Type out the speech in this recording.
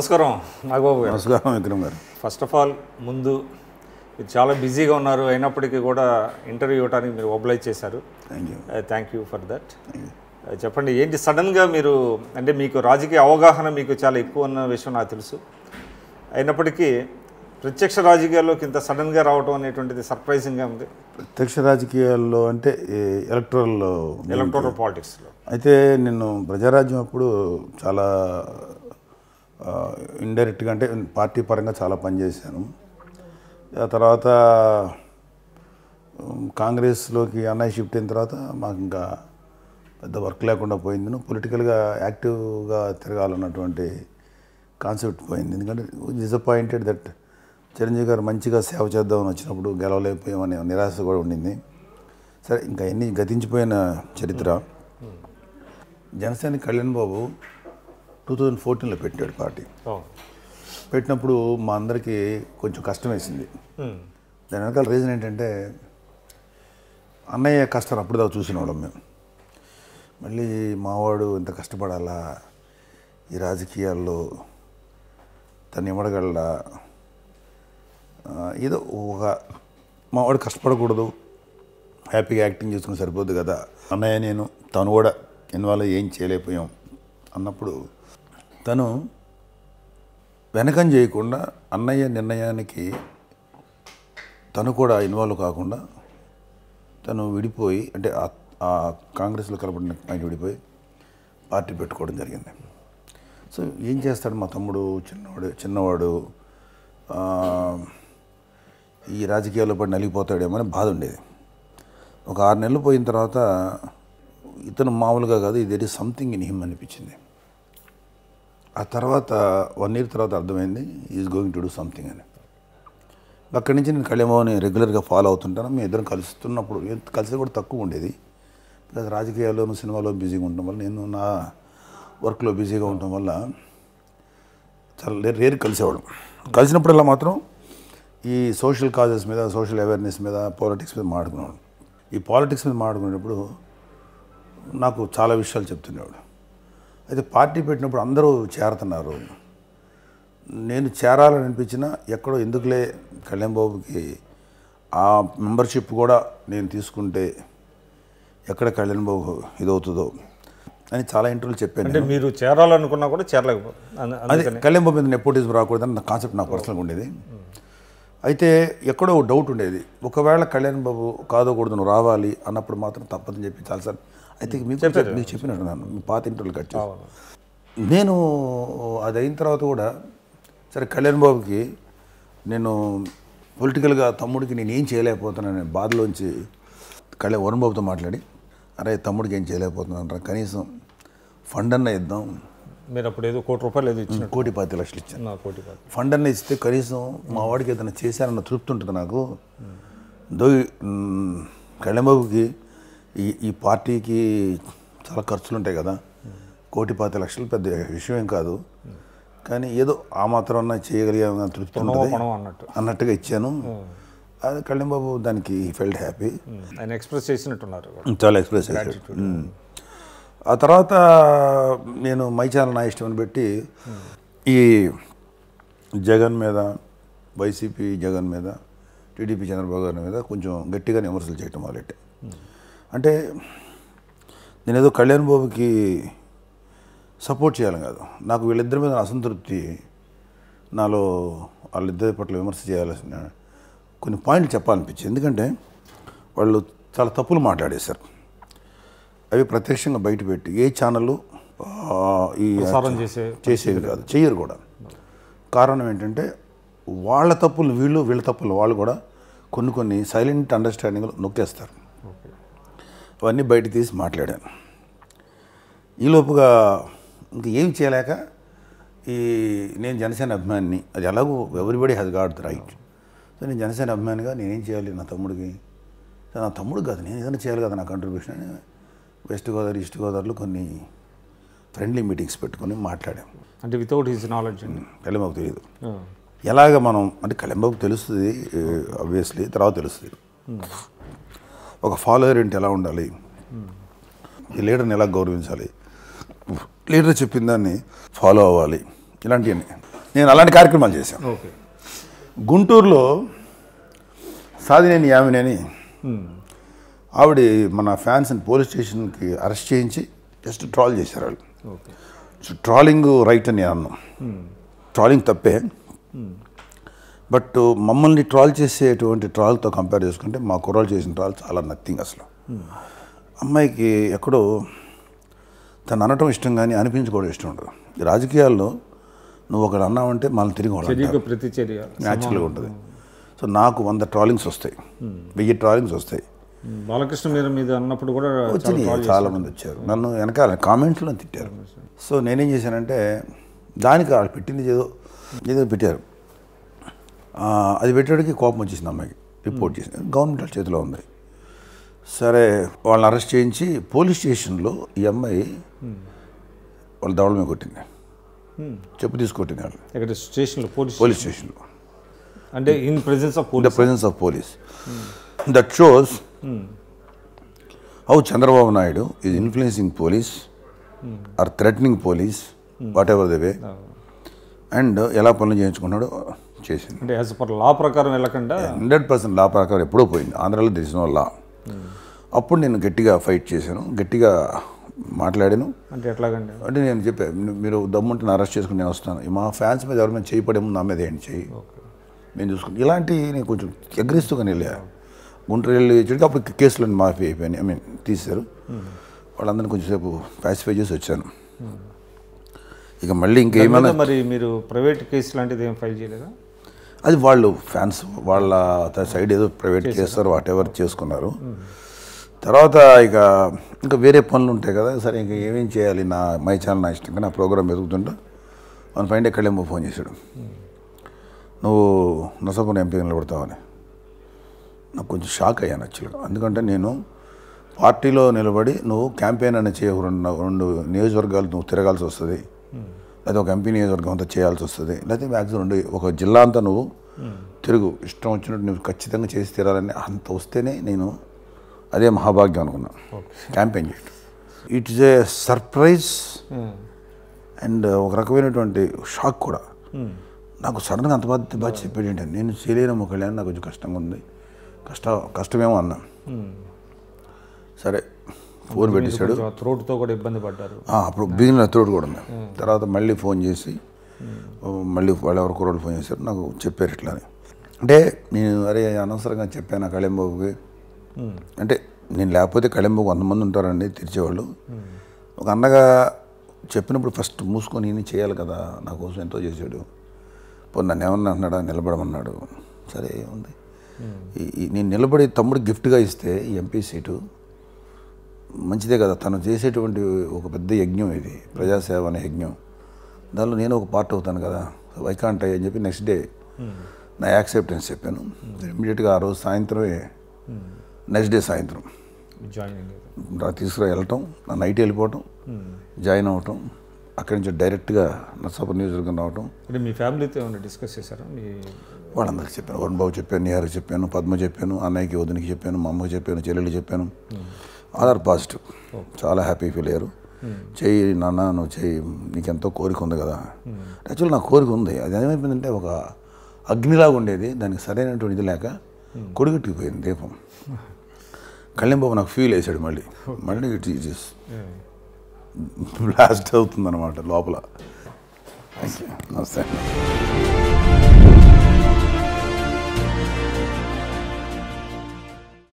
నమస్కారం నాగబాబు గారు. నమస్కారం విక్రమ్ గారు. ఫస్ట్ ఆఫ్ ఆల్ ముందు మీరు చాలా బిజీగా ఉన్నారు, అయినప్పటికీ కూడా ఇంటర్వ్యూ ఇవ్వడానికి మీరు ఒబ్లైజ్ చేశారు. Thank you for that. చెప్పండి, ఏంటి సడన్గా మీరు అంటే మీకు రాజకీయ అవగాహన మీకు చాలా ఎక్కువ ఉన్న విషయం నాకు తెలుసు, అయినప్పటికీ ప్రత్యక్ష రాజకీయాల్లోకి ఇంత సడన్గా రావడం అనేటువంటిది సర్ప్రైజింగ్గా ఉంది. ప్రత్యక్ష రాజకీయాల్లో అంటే ఎలక్టోరల్ పాలిటిక్స్లో అయితే నేను ప్రజారాజ్యం అప్పుడు చాలా ఇండైరెక్ట్గా అంటే పార్టీ పరంగా చాలా పనిచేశాను. ఆ తర్వాత కాంగ్రెస్లోకి అన్నయ్య షిఫ్ట్ అయిన తర్వాత మాకు ఇంకా పెద్ద వర్క్ లేకుండా పోయింది. పొలిటికల్గా యాక్టివ్గా తిరగాలన్నటువంటి కాన్సెప్ట్ పోయింది. ఎందుకంటే డిసప్పాయింటెడ్ దట్ చిరంజీవి గారు మంచిగా సేవ చేద్దామని వచ్చినప్పుడు గెలవలేకపోయామనే నిరాశ కూడా ఉండింది. సరే, ఇంకా ఎన్ని గతించిపోయిన చరిత్ర. జనసేన కళ్యాణ్ బాబు 2014లో పెట్టాడు పార్టీ. పెట్టినప్పుడు మా అందరికీ కొంచెం కష్టం వేసింది. దాని వెనకాల రీజన్ ఏంటంటే అన్నయ్య కష్టాన్ని అప్పుడుదాకా చూసిన వాళ్ళం మేము. మళ్ళీ మావాడు ఇంత కష్టపడాలా, ఈ రాజకీయాల్లో తను ఇవ్వడగలడా, ఏదో ఒక మావాడు కష్టపడకూడదు, హ్యాపీగా యాక్టింగ్ చేసుకుని సరిపోద్ది కదా. అన్నయ్య నేను తను కూడా ఇన్వాల్వ్ ఏం చేయలేకపోయాం అన్నప్పుడు తను వెనకం చేయకుండా అన్నయ్య నిర్ణయానికి తను కూడా ఇన్వాల్వ్ కాకుండా తను విడిపోయి, అంటే ఆ కాంగ్రెస్లో కలపడిన ఆయన విడిపోయి పార్టీ పెట్టుకోవడం జరిగింది. సో ఏం చేస్తాడు మా తమ్ముడు, చిన్నవాడు ఈ రాజకీయాల్లో పడి నలిగిపోతాడేమో అని బాధ ఉండేది. ఒక 6 నెలలు పోయిన తర్వాత ఇతను మామూలుగా కాదు, ఇది సంథింగ్ ఇన్ హిమ్ అనిపించింది. ఆ తర్వాత 1 year తర్వాత అర్థమైంది is going to do something అని. అక్కడి నుంచి నేను కళ్యాణ్ని రెగ్యులర్గా ఫాలో అవుతుంటాను. మేము ఇద్దరం కలుస్తున్నప్పుడు కలిసి కూడా తక్కువ ఉండేది. ప్లస్ రాజకీయాల్లోనూ సినిమాలో బిజీగా ఉండటం వల్ల, నేను నా వర్క్లో బిజీగా ఉండటం వల్ల చాలా రేరు కలిసేవాడు. కలిసినప్పుడల్లా మాత్రం ఈ సోషల్ కాజెస్ మీద, సోషల్ అవేర్నెస్ మీద, పాలిటిక్స్ మీద మాట్లాడుకునేవాడు. ఈ పాలిటిక్స్ మీద మాట్లాడుకునేటప్పుడు నాకు చాలా విషయాలు చెప్తుండేవాడు. అయితే పార్టీ పెట్టినప్పుడు అందరూ చేరుతున్నారు, నేను చేరాలని అనిపించినా ఎక్కడో ఎందుకులే కళ్యాణ్ బాబుకి ఆ మెంబర్షిప్ కూడా నేను తీసుకుంటే ఎక్కడ కళ్యాణ్ బాబు ఇదవుతుందో అని చాలా ఇంటర్వ్యూలు చెప్పాను. అంటే మీరు చేరాలనుకున్నా కూడా చేరలేకపోతే అదే కళ్యాణ్ బాబు మీద నెపోటిజం రాకూడదని నా కాన్సెప్ట్ నాకు పర్సనల్గా ఉండేది. అయితే ఎక్కడో డౌట్ ఉండేది, ఒకవేళ కళ్యాణ్ బాబు కాదోకూడదు నువ్వు రావాలి అన్నప్పుడు మాత్రం తప్పదని చెప్పి చాలాసార్లు అయితే మీకు చెప్పినట్టు నన్ను మీ పాత ఇంటర్వ్యూలు కట్ చేసి నేను అది అయిన తర్వాత కూడా సరే కళ్యాణ్ బాబుకి నేను పొలిటికల్గా తమ్ముడికి నేను ఏం చేయలేకపోతున్నాను బాధలోంచి వరుణ్ బాబుతో మాట్లాడి, అరే తమ్ముడికి ఏం చేయలేకపోతున్నాను, కనీసం ఫండ్ అన్న ఇద్దాం. మీరు అప్పుడు ఏదో ₹1 కోటి ఏదో ఇచ్చిన, 1,10,00,000 ఇచ్చాను. ఫండ్ అన్న ఇస్తే కనీసం మా వాడికి ఏదైనా చేశానన్న తృప్తి ఉంటుంది నాకు. కళ్యాణ్ బాబుకి ఈ పార్టీకి చాలా ఖర్చులు ఉంటాయి కదా, ₹1,10,00,000 పెద్ద విషయం ఏం కాదు, కానీ ఏదో ఆ మాత్రం అన్నా చేయగలిగే తృప్తి ఉంటుంది అన్నట్టుగా ఇచ్చాను. అది కళ్యాణ్ బాబు దానికి ఫెల్ట్ హ్యాపీ, ఆయన ఎక్స్ప్రెస్ చేసినట్టున్నారు, చాలా ఎక్స్ప్రెస్ చేశాడు. ఆ తర్వాత నేను మై ఛానల్ నా ఇష్టం అని పెట్టి ఈ జగన్ మీద, వైసీపీ జగన్ మీద, టీడీపీ చంద్రబాబు గారి మీద కొంచెం గట్టిగా విమర్శలు చేయటం మొదలెట్టాను. అంటే నేను ఏదో కళ్యాణ్ బాబుకి సపోర్ట్ చేయాలని కాదు, నాకు వీళ్ళిద్దరి మీద అసంతృప్తి, నాలో వాళ్ళిద్దరి పట్ల విమర్శ చేయాల్సిన కొన్ని పాయింట్లు చెప్పాలనిపించింది. ఎందుకంటే వాళ్ళు చాలా తప్పులు మాట్లాడేశారు, అవి ప్రత్యక్షంగా బయటపెట్టి ఏ ఛానళ్ళు ఈ చేసేవి కాదు, చెయ్యరు కూడా. కారణం ఏంటంటే వాళ్ళ తప్పులు వీళ్ళ తప్పులు వాళ్ళు కూడా కొన్ని సైలెంట్ అండర్స్టాండింగ్లో నొక్కేస్తారు. అవన్నీ బయట తీసి మాట్లాడాను. ఈలోపుగా ఇంక ఏమి చేయలేక నేను జనసేన అభిమానిని, అది ఎలాగో everybody has got the right. So నేను జనసేన అభిమానిగా నేనేం చేయాలి నా తమ్ముడికి, నా తమ్ముడు కాదు నేను ఏదైనా చేయాలి కదా నా కంట్రిబ్యూషన్ అని వెస్ట్ గోదావరి, ఈస్ట్ గోదావరిలో కొన్ని ఫ్రెండ్లీ మీటింగ్స్ పెట్టుకొని మాట్లాడాం. అంటే వితౌట్ హిజ్ నాలెడ్జ్ అండి, కళ్యాణ్ బాబుకు తెలియదు. ఎలాగ మనం అంటే కళ్యాణ్ బాబుకు తెలుస్తుంది ఆబ్వియస్లీ, తర్వాత తెలుస్తుంది ఒక ఫాలోయర్ ఏంటి ఎలా ఉండాలి, ఈ లీడర్ని ఎలా గౌరవించాలి, లీడర్ చెప్పిన దాన్ని ఫాలో అవ్వాలి, ఇలాంటివన్నీ. నేను అలాంటి కార్యక్రమాలు చేశాను. ఓకే. గుంటూరులో సాధినేని యామిని అని ఆవిడ మన ఫ్యాన్స్ని పోలీస్ స్టేషన్కి అరెస్ట్ చేయించి జస్ట్ ట్రాల్ చేశారు వాళ్ళు. ఓకే. సో ట్రాలింగ్ రైట్ అని అన్నాం. ట్రాలింగ్ తప్పే, బట్ మమ్మల్ని ట్రాల్ చేసేటువంటి ట్రాల్తో కంపేర్ చేసుకుంటే మా కుర్రాళ్ళు చేసిన ట్రాల్ చాలా నథింగ్ అసలు. అమ్మాయికి ఎక్కడో తను అనటం ఇష్టం కానీ అనిపించుకోవడం ఇష్టం ఉండదు. ఈ రాజకీయాల్లో నువ్వు ఒకటి అన్నావంటే మళ్ళీ తిరిగి న్యాచురల్గా ఉంటుంది. సో నాకు 100 ట్రాలింగ్స్ వస్తాయి, 1000 ట్రాలింగ్స్ వస్తాయి. బాలకృష్ణ మీద అన్నప్పుడు కూడా వచ్చినాయి, చాలామంది వచ్చారు నన్ను వెనకాల కామెంట్స్లో తిట్టారు. సో నేనేం చేశానంటే దానికి వాళ్ళు పెట్టింది ఏదో పెట్టారు, అది పెట్టడానికి కోపం వచ్చేసింది అమ్మాయికి. రిపోర్ట్ చేసింది, గవర్నమెంట్ చేతిలో ఉంది. సరే వాళ్ళని అరెస్ట్ చేయించి పోలీస్ స్టేషన్లో ఈ అమ్మాయి వాళ్ళ దవడ మీద కొట్టింది, చెప్పు తీసుకొట్టింది వాళ్ళు స్టేషన్లో, పోలీస్ స్టేషన్లో. అంటే in presence of police. That shows how Chandrababu Naidu is influencing police or threatening police, whatever the way, and ఎలా పనులు చేయించుకున్నాడో చేసింది. అంటే యాజ్ పర్ లా ప్రకారం వెళ్ళకుండా 100% లా ప్రకారం ఎప్పుడూ పోయింది. ఆంధ్రాలో దెర్ ఇస్ నో లా. అప్పుడు నేను గట్టిగా ఫైట్ చేశాను, గట్టిగా మాట్లాడాను. అంటే ఎట్లాగండి? అంటే నేను చెప్పాను, మీరు దమ్ముంటే అరెస్ట్ చేసుకుని నేను వస్తాను, మా ఫ్యాన్స్ మీద ఎవరి మీద చేయపడేమో నా మీద ఏంటి చెయ్యి, నేను చూసుకుని ఇలాంటి నేను కొంచెం ఎగ్రెసివ్గా వెళ్ళా. గుంటూరు వెళ్ళి వచ్చేటికి అప్పుడు కేసులు మాఫీ అయిపోయాయి, ఐ మీన్ తీశారు. వాళ్ళందరినీ కొంచెంసేపు ప్యాసిఫై చేసి వచ్చాను. ఇక మళ్ళీ ఇంకేమైనా మరి మీరు ప్రైవేట్ కేసు లాంటిది ఏం ఫైల్ చేయలేదా? అది వాళ్ళు ఫ్యాన్స్ వాళ్ళ సైడ్ ఏదో ప్రైవేట్ చేస్తారు, వాట్ ఎవర్ చేసుకున్నారు. తర్వాత ఇంకా వేరే పనులు ఉంటాయి కదా, సరే ఇంకా ఏమేం చేయాలి, మై ఛానల్ నా ఇష్టంగా నా ప్రోగ్రామ్ ఎదుగుతుంటా మన ఫ్రెండ్ ఎక్కడేమో ఫోన్ చేశాడు, నువ్వు నరసాపురం ఎంపీ నిలబడతావని. నాకు కొంచెం షాక్ అయ్యాను యాక్చువల్గా. ఎందుకంటే నేను పార్టీలో నిలబడి నువ్వు క్యాంపెయిన్ అని చేయ 2 నియోజకవర్గాలు నువ్వు తిరగాల్సి వస్తుంది, లేదా ఒక ఎంపీ నియోజకవర్గం అంతా చేయాల్సి వస్తుంది, లేకపోతే మ్యాక్సిమం 2 ఒక జిల్లా అంతా నువ్వు తిరుగు, ఇష్టం వచ్చినట్టు నువ్వు ఖచ్చితంగా చేసి తీరాలని అంత వస్తేనే నేను అదే మహాభాగ్యం అనుకున్నాను క్యాంపెయిన్ చేయడం. It is a surprise and ఒక రకమైనటువంటి షాక్ కూడా. నాకు సడన్గా అంత బాధ చెప్పాడు ఏంటంటే, నేను చేయలేను కళ్యాణ్, నాకు కొంచెం కష్టంగా ఉంది, కష్టమేమో అన్నా. సరే ఫోన్ పెట్టేశాడు. త్రోట్తో కూడా ఇబ్బంది పడ్డారు అప్పుడు బిగిన త్రోట్ కూడా ఉంది. తర్వాత మళ్ళీ ఫోన్ చేసి మళ్ళీ వాళ్ళు ఎవరికో రోడ్డు ఫోన్ చేశారు, నాకు చెప్పారు ఇట్లా అని. అంటే నేను అరే అనవసరంగా చెప్పాను కళ్యాణ్బాబుకి. అంటే నేను లేకపోతే కళ్యాణ్బాబు 100 మంది ఉంటారండి తెరిచేవాళ్ళు. ఒక అన్నగా చెప్పినప్పుడు ఫస్ట్ మూసుకొని నేను చేయాలి కదా, నా కోసం ఎంతో చేశాడు. ఇప్పుడు నన్ను ఏమన్నా అన్నాడా, నిలబడమన్నాడు. సరే ఉంది, నేను నిలబడి తమ్ముడు గిఫ్ట్గా ఇస్తే ఈ ఎంపీ సీటు మంచిదే కదా, తను చేసేటువంటి ఒక పెద్ద యజ్ఞం ఇది, ప్రజాసేవ అనే యజ్ఞం, దానిలో నేను ఒక పార్ట్ అవుతాను కదా, వైకాంట్ అని చెప్పి నెక్స్ట్ డే నా యాక్సెప్టెన్స్ చెప్పాను. ఇమ్మీడియట్గా ఆ రోజు సాయంత్రమే, నెక్స్ట్ డే సాయంత్రం తీసుకురా వెళ్ళటం, నా నైట్ వెళ్ళిపోవటం, జాయిన్ అవ్వటం, అక్కడి నుంచి డైరెక్ట్గా నరసాపురం నియోజకవర్గం రావటం. అంటే మీ ఫ్యామిలీతో ఏమైనా డిస్కస్ చేశారా? వాళ్ళందరికీ చెప్పాను, వరుణ్ బాబు చెప్పాను, నిహార్కి చెప్పాను, పద్మ చెప్పాను, అన్నయ్యకి వదినికి చెప్పాను, మా అమ్మకి చెప్పాను, చెల్లెళ్ళకి చెప్పాను. ఆల్ ఆర్ పాజిటివ్, చాలా హ్యాపీ ఫీల్ అయ్యారు. చెయ్యి నాన్న, నువ్వు చెయ్యి, నీకెంతో కోరిక ఉంది కదా. యాక్చువల్లీ నాకు కోరిక ఉంది, అది ఏమైపోయిందంటే ఒక అగ్నిలాగా ఉండేది, దానికి సరైనటువంటి ఇది లేక కొడుగట్టిపోయింది దీపం. కళ్యాణ్బాబు నాకు ఫీల్ వేసాడు, మళ్ళీ ఇట్ ఈస్ బ్లాస్ట్ అవుతుంది అనమాట లోపల. నమస్తే.